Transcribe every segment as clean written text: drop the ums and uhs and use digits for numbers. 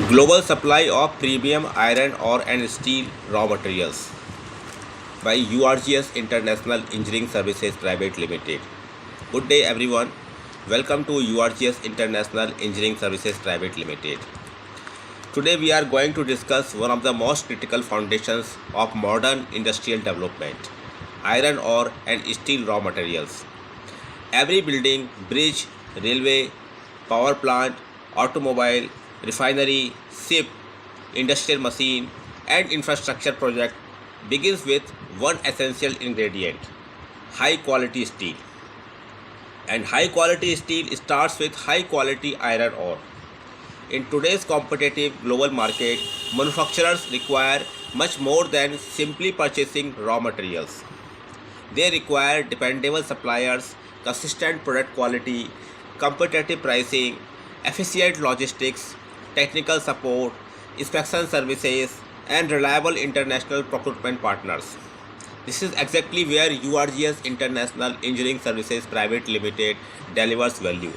Global supply of premium iron ore and steel raw materials by URGS International Engineering Services Private Limited. Good day everyone. Welcome to URGS International Engineering Services Private Limited. Today we are going to discuss one of the most critical foundations of modern industrial development, iron ore and steel raw materials. Every building, bridge, railway, power plant, automobile, refinery, ship, industrial machine, and infrastructure project begins with one essential ingredient, high quality steel. And high quality steel starts with high quality iron ore. In today's competitive global market, manufacturers require much more than simply purchasing raw materials. They require dependable suppliers, consistent product quality, competitive pricing, efficient logistics, technical support, inspection services, and reliable international procurement partners. This is exactly where URGS International Engineering Services Private Limited delivers value.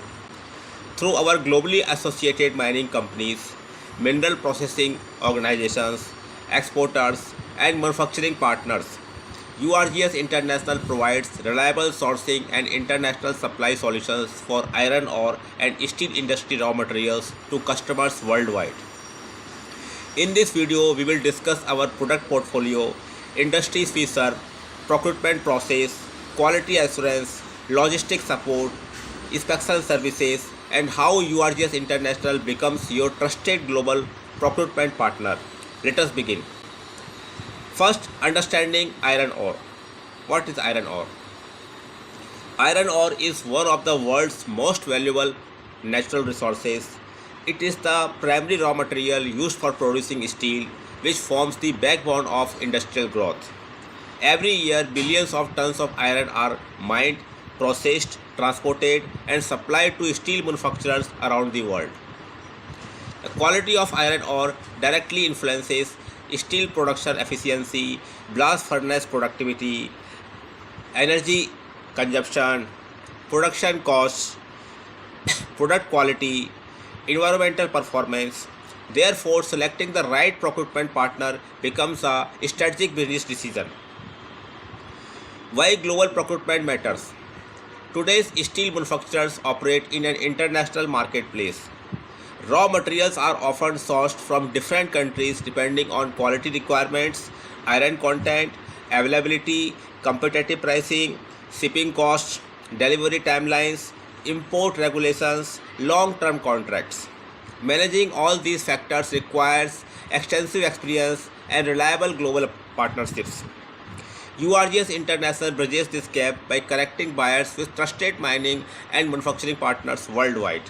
Through our globally associated mining companies, mineral processing organizations, exporters, and manufacturing partners, URGS International provides reliable sourcing and international supply solutions for iron ore and steel industry raw materials to customers worldwide. In this video, we will discuss our product portfolio, industries we serve, procurement process, quality assurance, logistics support, inspection services, and how URGS International becomes your trusted global procurement partner. Let us begin. First, understanding iron ore. What is iron ore? Iron ore is one of the world's most valuable natural resources. It is the primary raw material used for producing steel, which forms the backbone of industrial growth. Every year, billions of tons of iron are mined, processed, transported, and supplied to steel manufacturers around the world. The quality of iron ore directly influences steel production efficiency, blast furnace productivity, energy consumption, production costs, product quality, environmental performance. Therefore, selecting the right procurement partner becomes a strategic business decision. Why global procurement matters? Today's steel manufacturers operate in an international marketplace. Raw materials are often sourced from different countries depending on quality requirements, iron content, availability, competitive pricing, shipping costs, delivery timelines, import regulations, long-term contracts. Managing all these factors requires extensive experience and reliable global partnerships. URGS International bridges this gap by connecting buyers with trusted mining and manufacturing partners worldwide.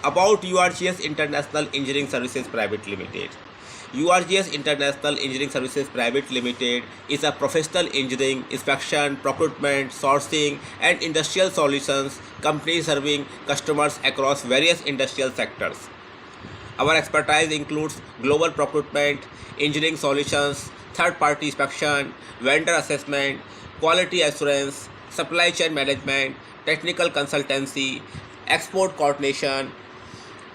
About URGS International Engineering Services Private Limited. URGS International Engineering Services Private Limited is a professional engineering, inspection, procurement, sourcing, and industrial solutions company serving customers across various industrial sectors. Our expertise includes global procurement, engineering solutions, third-party inspection, vendor assessment, quality assurance, supply chain management, technical consultancy, export coordination,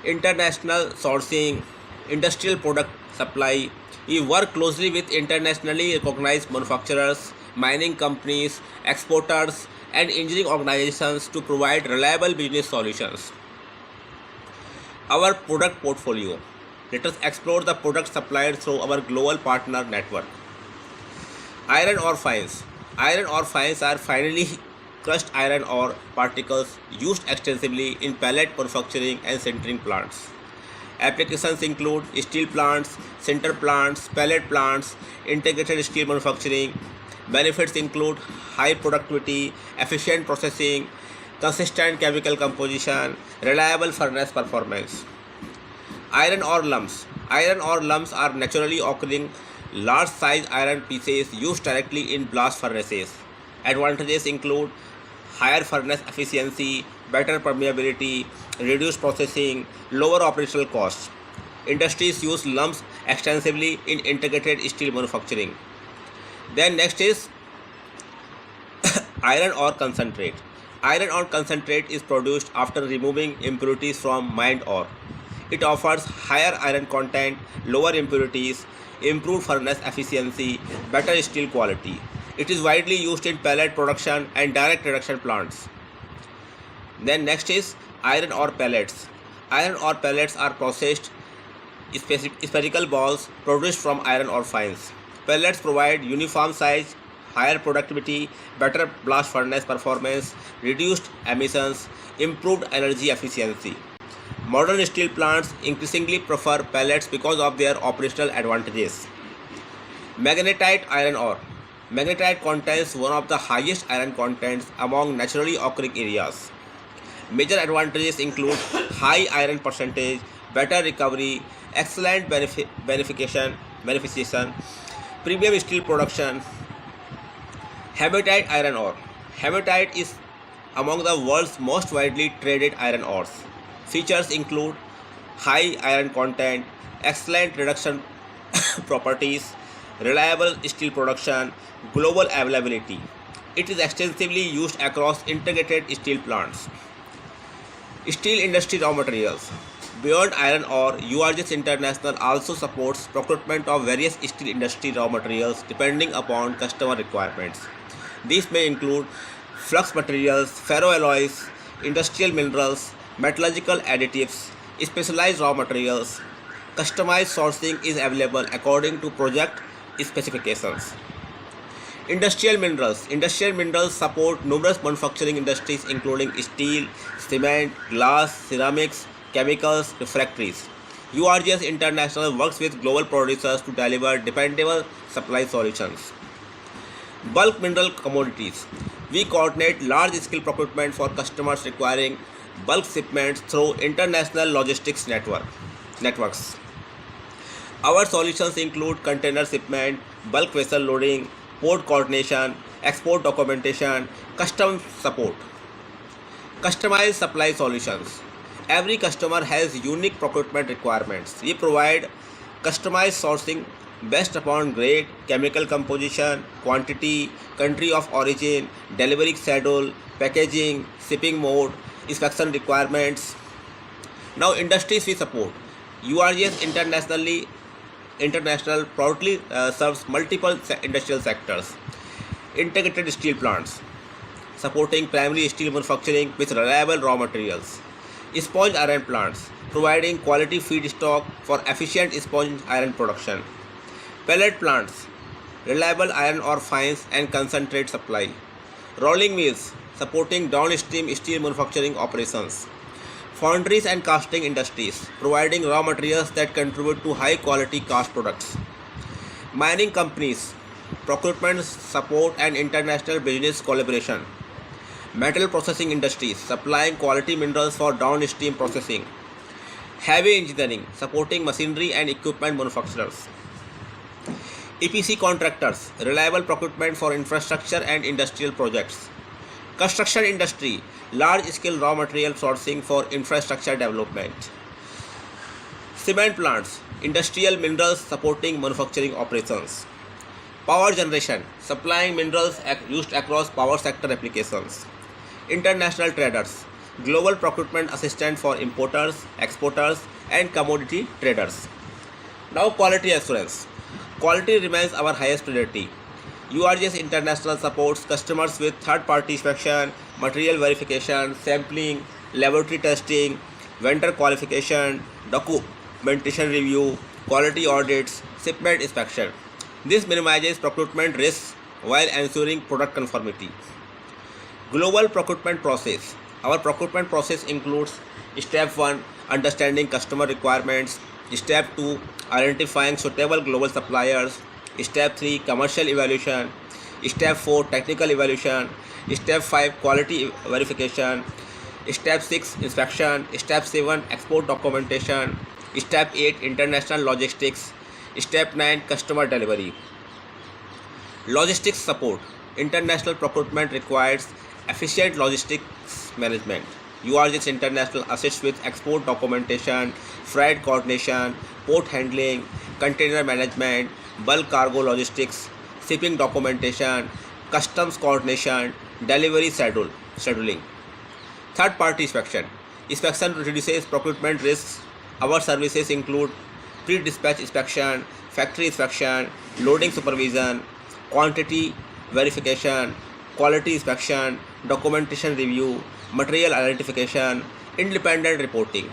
international sourcing, industrial product supply. We work closely with internationally recognized manufacturers, mining companies, exporters, and engineering organizations to provide reliable business solutions. Our product portfolio. Let us explore the products supplied through our global partner network. Iron ore fines. Iron ore fines are finely crushed iron ore particles used extensively in pellet manufacturing and sintering plants. Applications include steel plants, sinter plants, pellet plants, integrated steel manufacturing. Benefits include high productivity, efficient processing, consistent chemical composition, reliable furnace performance. Iron ore lumps. Iron ore lumps are naturally occurring large size iron pieces used directly in blast furnaces. Advantages include higher furnace efficiency, better permeability, reduced processing, lower operational costs. Industries use lumps extensively in integrated steel manufacturing. Then next is iron ore concentrate. Iron ore concentrate is produced after removing impurities from mined ore. It offers higher iron content, lower impurities, improved furnace efficiency, better steel quality. It is widely used in pellet production and direct reduction plants. Then next is iron ore pellets. Iron ore pellets are processed spherical balls produced from iron ore fines. Pellets provide uniform size, higher productivity, better blast furnace performance, reduced emissions, improved energy efficiency. Modern steel plants increasingly prefer pellets because of their operational advantages. Magnetite iron ore. Magnetite contains one of the highest iron contents among naturally occurring areas. Major advantages include high iron percentage, better recovery, excellent beneficiation, premium steel production. Hematite iron ore. Hematite is among the world's most widely traded iron ores. Features include high iron content, excellent reduction properties, reliable steel production, global availability. It is extensively used across integrated steel plants. Steel industry raw materials. Beyond iron ore, URGS International also supports procurement of various steel industry raw materials depending upon customer requirements. These may include flux materials, ferroalloys, industrial minerals, metallurgical additives, specialized raw materials. Customized sourcing is available according to project specifications. Industrial minerals. Industrial minerals support numerous manufacturing industries including steel, cement, glass, ceramics, chemicals, refractories. URGS International works with global producers to deliver dependable supply solutions. Bulk mineral commodities. We coordinate large-scale procurement for customers requiring bulk shipments through international logistics networks. Our solutions include container shipment, bulk vessel loading, port coordination, export documentation, customs support. Customized supply solutions. Every customer has unique procurement requirements. We provide customized sourcing based upon grade, chemical composition, quantity, country of origin, delivery schedule, packaging, shipping mode, inspection requirements. Now, industries we support. URGS International proudly serves multiple industrial sectors. Integrated steel plants, supporting primary steel manufacturing with reliable raw materials. Sponge iron plants, providing quality feedstock for efficient sponge iron production. Pellet plants, reliable iron ore fines and concentrate supply. Rolling mills, supporting downstream steel manufacturing operations. Foundries and casting industries, providing raw materials that contribute to high quality cast products. Mining companies, procurement support and international business collaboration. Metal processing industries, supplying quality minerals for downstream processing. Heavy engineering, supporting machinery and equipment manufacturers. EPC contractors, reliable procurement for infrastructure and industrial projects. Construction industry, large-scale raw material sourcing for infrastructure development. Cement plants, industrial minerals supporting manufacturing operations. Power generation, supplying minerals used across power sector applications. International traders, global procurement assistant for importers, exporters, and commodity traders. Now, quality assurance. Quality remains our highest priority. URGS International supports customers with third-party inspection, material verification, sampling, laboratory testing, vendor qualification, documentation review, quality audits, shipment inspection. This minimizes procurement risks while ensuring product conformity. Global procurement process. Our procurement process includes Step 1, understanding customer requirements. Step 2, identifying suitable global suppliers. Step 3, commercial evaluation. Step 4, technical evaluation. Step 5, quality verification. Step 6, inspection. Step 7, export documentation. Step 8, international logistics. Step 9, customer delivery. Logistics support. International procurement requires efficient logistics management. URGS International assists with export documentation, freight coordination, port handling, container management, bulk cargo logistics, shipping documentation, customs coordination, delivery scheduling. Third party inspection. Inspection reduces procurement risks Our services include pre-dispatch inspection, factory inspection, loading supervision, quantity verification, quality inspection, documentation review, material identification, independent reporting.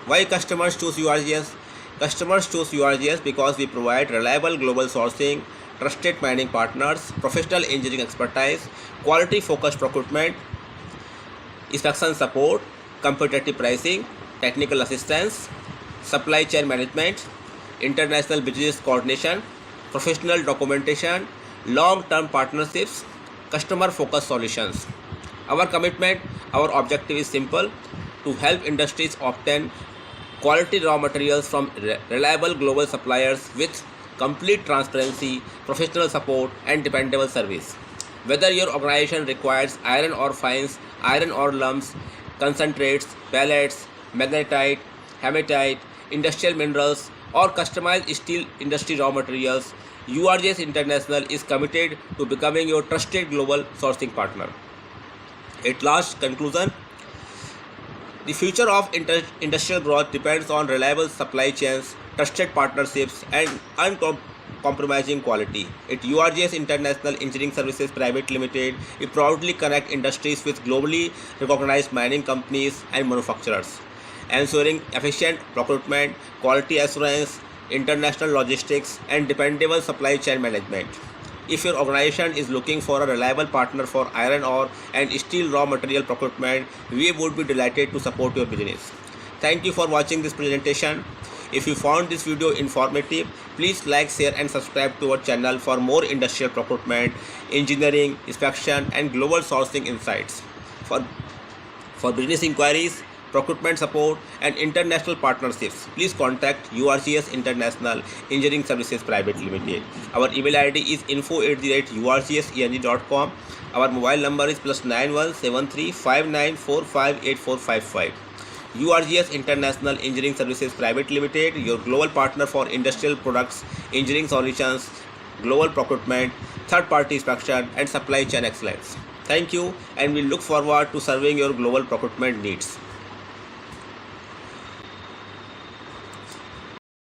Why customers choose URGS? Customers choose URGS because we provide reliable global sourcing, trusted mining partners, professional engineering expertise, quality focused procurement, inspection support, competitive pricing, technical assistance, supply chain management, international business coordination, professional documentation, long-term partnerships, customer-focused solutions. Our commitment, our objective is simple: to help industries obtain quality raw materials from reliable global suppliers with complete transparency, professional support, and dependable service. Whether your organization requires iron ore fines, iron ore lumps, concentrates, pellets, magnetite, hematite, industrial minerals, or customized steel industry raw materials, URGS International is committed to becoming your trusted global sourcing partner. At last conclusion, the future of industrial growth depends on reliable supply chains, trusted partnerships, and uncompromising quality. At URGS International Engineering Services Private Limited, we proudly connect industries with globally recognized mining companies and manufacturers, ensuring efficient procurement, quality assurance, international logistics, and dependable supply chain management. If your organization is looking for a reliable partner for iron ore and steel raw material procurement, we would be delighted to support your business. Thank you for watching this presentation. If you found this video informative, please like, share and subscribe to our channel for more industrial procurement, engineering, inspection and global sourcing insights. For business inquiries, procurement support and international partnerships, please contact URGS International Engineering Services Private Limited. Our email ID is info@urgseng.com. Our mobile number is +91 73 5945 8455. URGS International Engineering Services Private Limited, your global partner for industrial products, engineering solutions, global procurement, third-party inspection and supply chain excellence. Thank you, and we look forward to serving your global procurement needs.